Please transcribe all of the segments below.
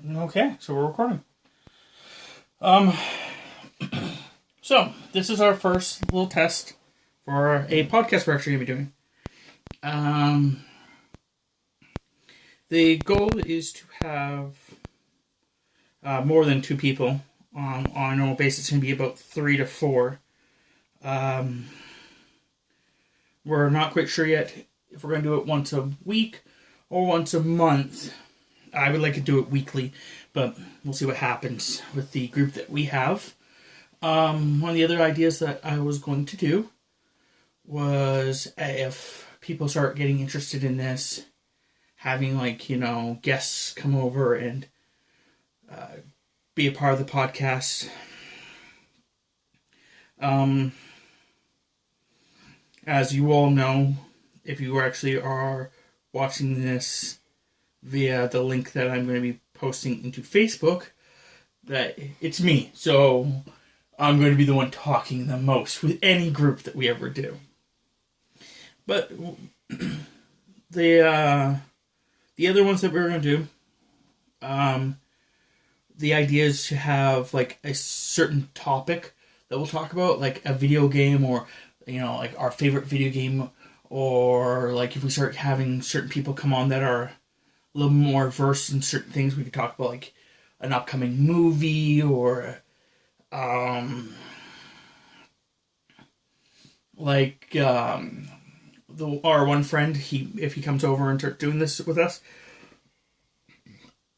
Okay, so we're recording. Um, so this is our first little test for a podcast we're actually going to be doing. The goal is to have more than two people. On a normal basis, it's going to be about 3 to 4. We're not quite sure yet if we're going to do it once a week or once a month. I would like to do it weekly, but we'll see what happens with the group that we have. One of the other ideas that I was going to do was, if people start getting interested in this, having guests come over and be a part of the podcast. As you all know, if you actually are watching this via the link that I'm going to be posting into Facebook, that it's me. So I'm going to be the one talking the most with any group that we ever do. But the other ones that we're going to do, the idea is to have a certain topic that we'll talk about, like a video game, or our favorite video game, or if we start having certain people come on that are a little more versed in certain things, we could talk about an upcoming movie, or our one friend, if he comes over and starts doing this with us,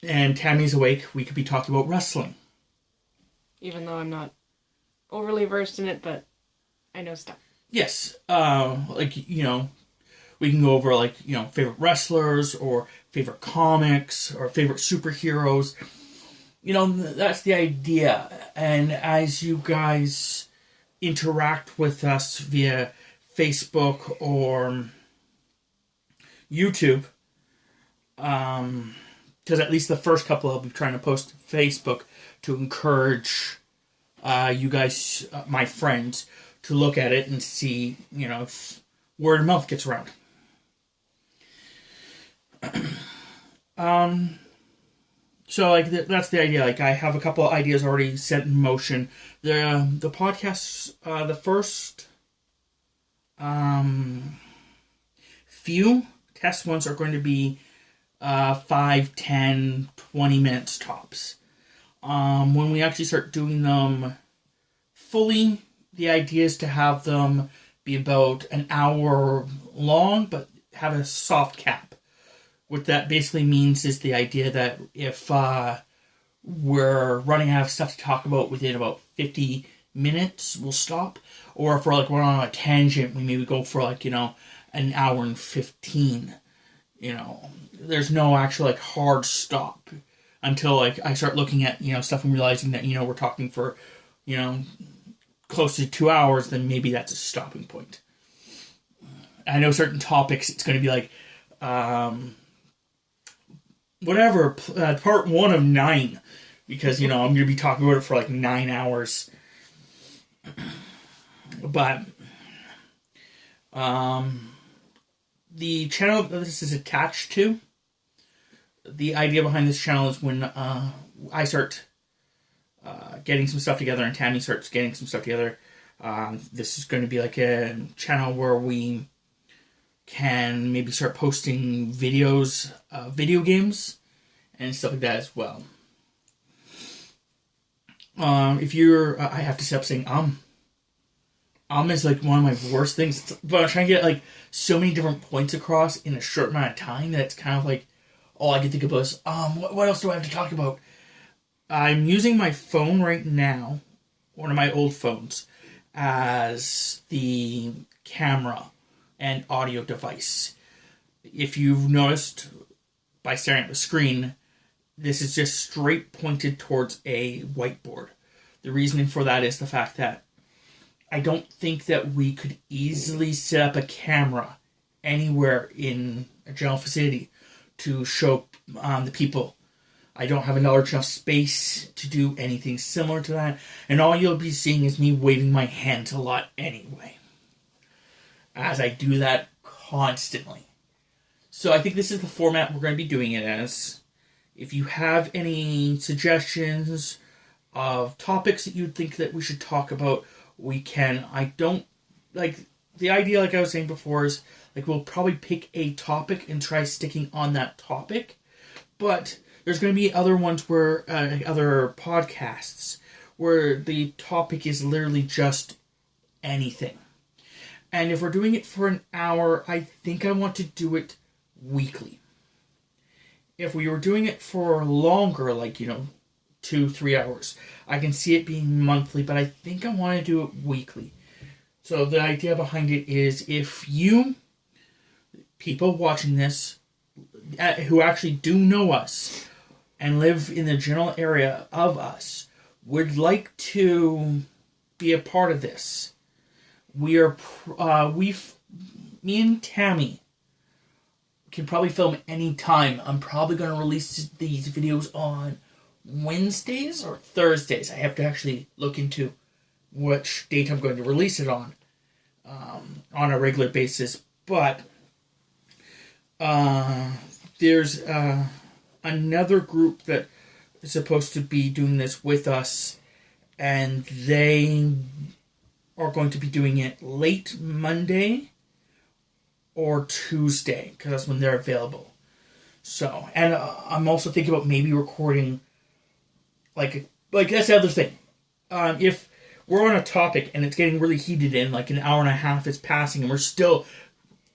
and Tammy's awake, we could be talking about wrestling. Even though I'm not overly versed in it, but I know stuff. Yes, we can go over favorite wrestlers, or favorite comics, or favorite superheroes. That's the idea. And as you guys interact with us via Facebook or YouTube, because at least the first couple I'll be trying to post to Facebook to encourage you guys, my friends, to look at it and see, if word of mouth gets around. So that's the idea. I have a couple of ideas already set in motion. The podcasts, the first few test ones are going to be 5, 10, 20 minutes tops. When we actually start doing them fully, the idea is to have them be about an hour long, but have a soft cap. What that basically means is the idea that if we're running out of stuff to talk about within about 50 minutes, we'll stop. Or if we're on a tangent, we maybe go for an hour and 15. There's no actual hard stop until I start looking at stuff and realizing that we're talking for close to 2 hours. Then maybe that's a stopping point. I know certain topics, it's going to be part 1 of 9, because I'm going to be talking about it for 9 hours. But the channel that this is attached to, the idea behind this channel is when I start getting some stuff together and Tammy starts getting some stuff together, this is going to be a channel where we can maybe start posting videos, video games, and stuff like that as well. If you're, I have to stop saying is one of my worst things, but I'm trying to get so many different points across in a short amount of time that it's kind of all I can think about is what else do I have to talk about? I'm using my phone right now, one of my old phones, as the camera and audio device. If you've noticed by staring at the screen, this is just straight pointed towards a whiteboard. The reasoning for that is the fact that I don't think that we could easily set up a camera anywhere in a general vicinity to show the people. I don't have a large enough space to do anything similar to that, and all you'll be seeing is me waving my hands a lot anyway, as I do that constantly. So I think this is the format we're going to be doing it as. if you have any suggestions of topics that you'd think that we should talk about, we can. I don't like the idea, like I was saying before, is like we'll probably pick a topic and try sticking on that topic, but there's going to be other ones where other podcasts where the topic is literally just anything. And if we're doing it for an hour, I think I want to do it weekly. If we were doing it for longer, like, 2-3 hours, I can see it being monthly, but I think I want to do it weekly. So the idea behind it is if you, people watching this, who actually do know us and live in the general area of us, would like to be a part of this, me and Tammy can probably film any time. I'm probably going to release these videos on Wednesdays or Thursdays. I have to actually look into which date I'm going to release it on a regular basis. But there's another group that is supposed to be doing this with us, and they are going to be doing it late Monday or Tuesday, because that's when they're available. So, and I'm also thinking about maybe recording, like that's the other thing. If we're on a topic and it's getting really heated in, like an hour and a half is passing and we're still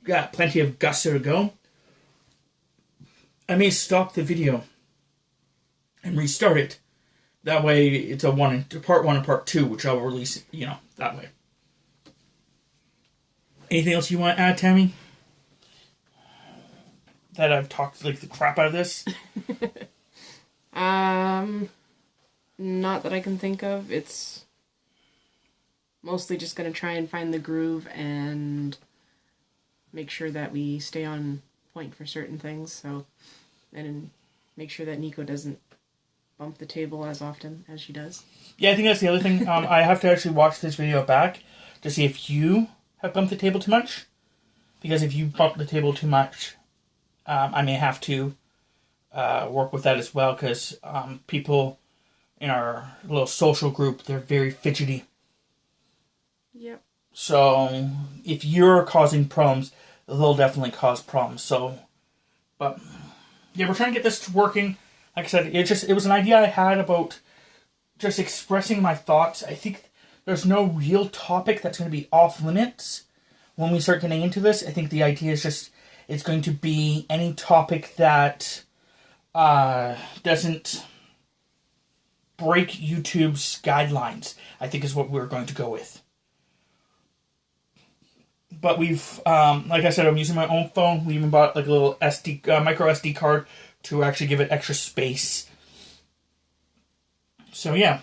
got plenty of gusto to go, I may stop the video and restart it. That way it's a part one and part two, which I'll release, that way. Anything else you want to add, Tammy? That I've talked like the crap out of this? Not that I can think of. It's mostly just going to try and find the groove and make sure that we stay on point for certain things. So, and make sure that Nico doesn't bump the table as often as she does. Yeah, I think that's the other thing. I have to actually watch this video back to see if you have bumped the table too much. Because if you bump the table too much, I may have to work with that as well, because people in our little social group, they're very fidgety. Yep. So if you're causing problems, they'll definitely cause problems. So, but yeah, we're trying to get this working. Like I said, it was an idea I had about just expressing my thoughts. I think there's no real topic that's going to be off limits when we start getting into this. I think the idea is just it's going to be any topic that doesn't break YouTube's guidelines, I think is what we're going to go with. But we've, like I said, I'm using my own phone. We even bought like a little micro SD card to actually give it extra space. So yeah.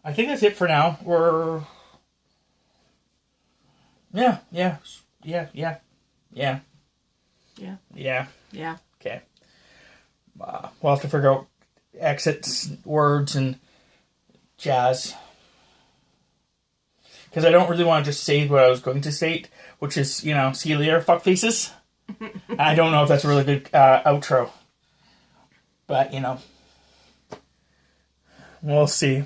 I think that's it for now. Yeah. Okay. We'll have to figure out exits, words, and jazz. Because I don't really want to just say what I was going to say, which is, see you later, fuck faces. I don't know if that's a really good outro. But, we'll see.